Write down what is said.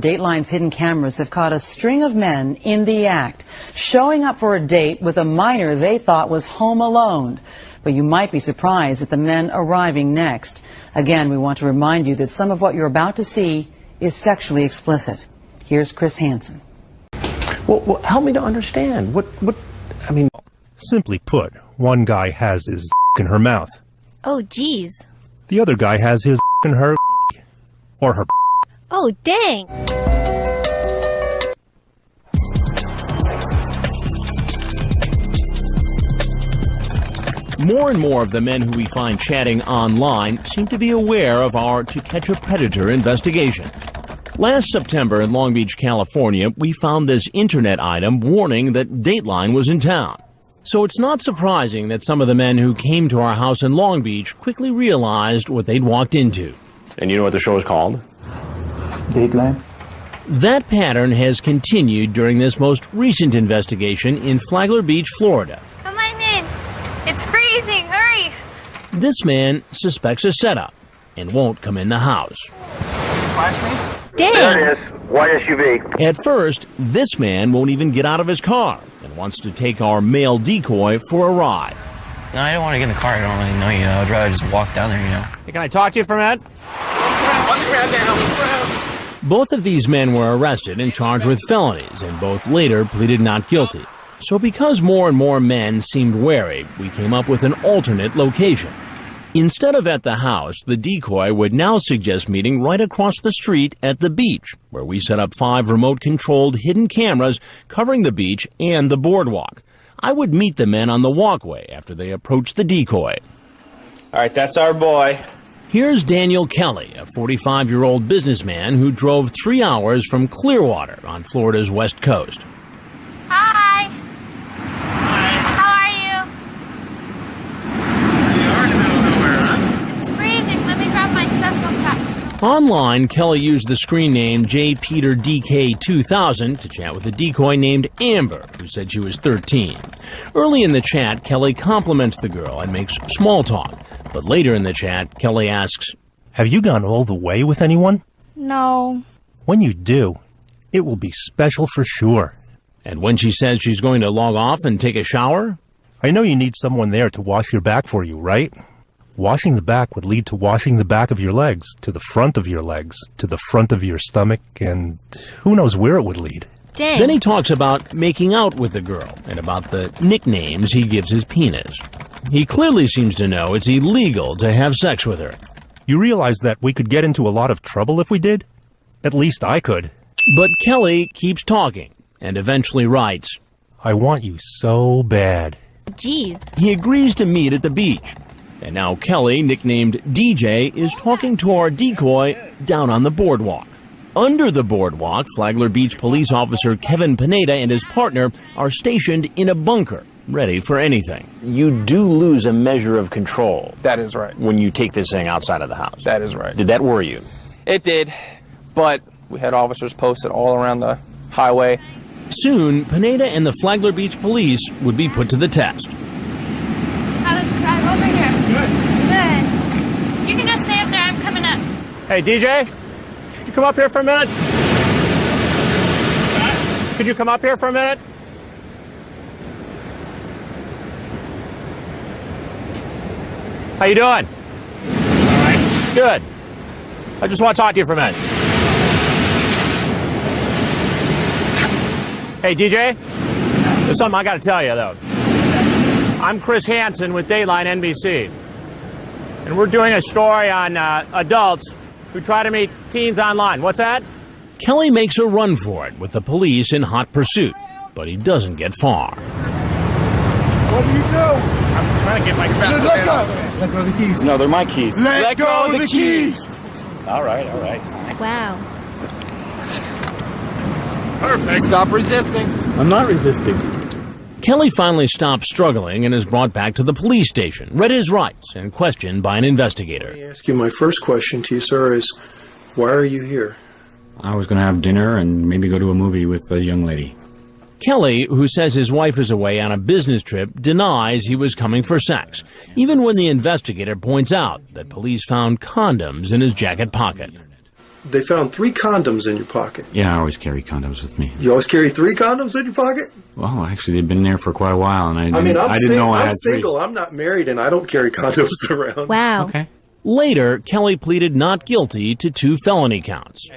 Dateline's hidden cameras have caught a string of men in the act, showing up for a date with a minor they thought was home alone. But you might be surprised at the men arriving next. Again, we want to remind you that some of what you're about to see is sexually explicit. Here's Chris Hansen. Well, help me to understand. I mean... Simply put, one guy has his in her mouth. Oh, geez. The other guy has his in her or her. Oh, dang. More and more of the men who we find chatting online seem to be aware of our To Catch a Predator investigation. Last September in Long Beach, California, we found this internet item warning that Dateline was in town. So it's not surprising that some of the men who came to our house in Long Beach quickly realized what they'd walked into. And you know what the show is called? Dateline. That pattern has continued during this most recent investigation in Flagler Beach, Florida. Come on in. It's freezing. Hurry. This man suspects a setup and won't come in the house. Dang. There it is. White SUV. At first, this man won't even get out of his car and wants to take our male decoy for a ride. No, I don't want to get in the car. I don't really know you. I'd rather just walk down there, Hey, can I talk to you for a minute? Both of these men were arrested and charged with felonies, and both later pleaded not guilty. So because more and more men seemed wary, we came up with an alternate location. Instead of at the house, the decoy would now suggest meeting right across the street at the beach, where we set up 5 remote-controlled hidden cameras covering the beach and the boardwalk. I would meet the men on the walkway after they approached the decoy. All right, that's our boy. Here's Daniel Kelly, a 45-year-old businessman who drove 3 hours from Clearwater on Florida's west coast. Hi. How are you? It's freezing. Let me grab my stuff real quick. Online, Kelly used the screen name jpeterdk2000 to chat with a decoy named Amber, who said she was 13. Early in the chat, Kelly compliments the girl and makes small talk. But later in the chat, Kelly asks, Have you gone all the way with anyone? No. When you do, it will be special for sure. And when she says she's going to log off and take a shower? I know you need someone there to wash your back for you, right? Washing the back would lead to washing the back of your legs, to the front of your legs, to the front of your stomach, and who knows where it would lead. Dang. Then he talks about making out with the girl and about the nicknames he gives his penis. He clearly seems to know it's illegal to have sex with her. You realize that we could get into a lot of trouble if we did? At least I could. But Kelly keeps talking and eventually writes, I want you so bad. Jeez. He agrees to meet at the beach. And now Kelly, nicknamed DJ, is talking to our decoy down on the boardwalk. Under the boardwalk, Flagler Beach police officer Kevin Pineda and his partner are stationed in a bunker, ready for anything. You do lose a measure of control. That is right. When you take this thing outside of the house. That is right. Did that worry you? It did, but we had officers posted all around the highway. Soon, Pineda and the Flagler Beach police would be put to the test. How was the drive over here? Good. Good. You can just stay up there. I'm coming up. Hey, DJ, could you come up here for a minute? Could you come up here for a minute? How you doing? All right. Good. I just want to talk to you for a minute. Hey, DJ, there's something I got to tell you, though. I'm Chris Hansen with Dateline NBC, and we're doing a story on adults who try to meet teens online. What's that? Kelly makes a run for it with the police in hot pursuit, but he doesn't get far. What do you do? I'm trying to get my crap. Let go of the keys. No, they're my keys. Let go of the keys. All right. Wow. Perfect. Stop resisting. I'm not resisting. Kelly finally stops struggling and is brought back to the police station, read his rights, and questioned by an investigator. Let me ask you, my first question to you, sir, is why are you here? I was going to have dinner and maybe go to a movie with a young lady. Kelly, who says his wife is away on a business trip, denies he was coming for sex, even when the investigator points out that police found condoms in his jacket pocket. they found 3 condoms in your pocket. Yeah, I always carry condoms with me. You always carry 3 condoms in your pocket? Well, actually, they've been there for quite a while, and I didn't know I had I'm single. 3. I'm not married, and I don't carry condoms around. Wow. Okay. Later, Kelly pleaded not guilty to 2 felony counts.